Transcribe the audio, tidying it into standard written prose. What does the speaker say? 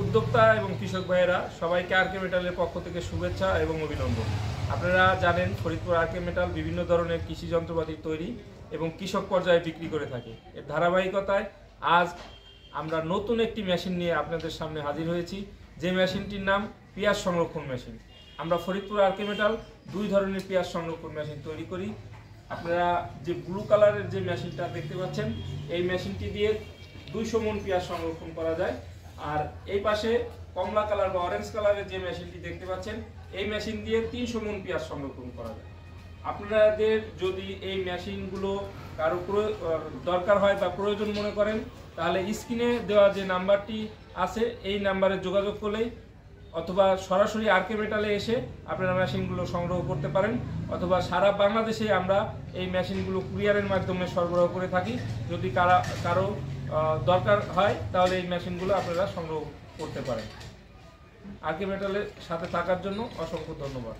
উদ্যোক্তা এবং কৃষক ভাইয়েরা সবাইকে আরকে মেটালের পক্ষ থেকে শুভেচ্ছা এবং অভিনন্দন। আপনারা জানেন ফরিদপুর আরকে মেটাল বিভিন্ন ধরনের কৃষি যন্ত্রপাতি তৈরি এবং কৃষক পর্যায়ে বিক্রি করে থাকে। এর ধারাবাহিকতায় আজ আমরা নতুন একটি মেশিন নিয়ে আপনাদের সামনে হাজির হয়েছি, যে মেশিনটির নাম পেঁয়াজ সংরক্ষণ মেশিন। আমরা ফরিদপুর আরকে মেটাল দুই ধরনের পেঁয়াজ সংরক্ষণ মেশিন তৈরি করি। আপনারা যে ব্লু কালারের যে মেশিনটা দেখতে পাচ্ছেন, এই মেশিনটি দিয়ে 200 মণ পেঁয়াজ সংরক্ষণ করা যায়। আর এই পাশে কমলা কালার বা অরেঞ্জ কালারের যে মেশিনটি দেখতে পাচ্ছেন, এই মেশিন দিয়ে 300 মণ পেঁয়াজ সংরক্ষণ করা যায়। আপনাদের যদি এই মেশিনগুলো কারো দরকার হয় বা প্রয়োজন মনে করেন, তাহলে স্ক্রিনে দেওয়া যে নাম্বারটি আছে এই নাম্বারে যোগাযোগ করলেই অথবা সরাসরি আরকে মেটালে এসে আপনারা মেশিনগুলো সংগ্রহ করতে পারেন, অথবা সারা বাংলাদেশে আমরা এই মেশিনগুলো কুরিয়ারের মাধ্যমে সরবরাহ করে থাকি। যদি কারো দরকার হয় তাহলে এই মেশিনগুলো আপনারা সংগ্রহ করতে পারেন। আরকে মেটালের সাথে থাকার জন্য অসংখ্য ধন্যবাদ।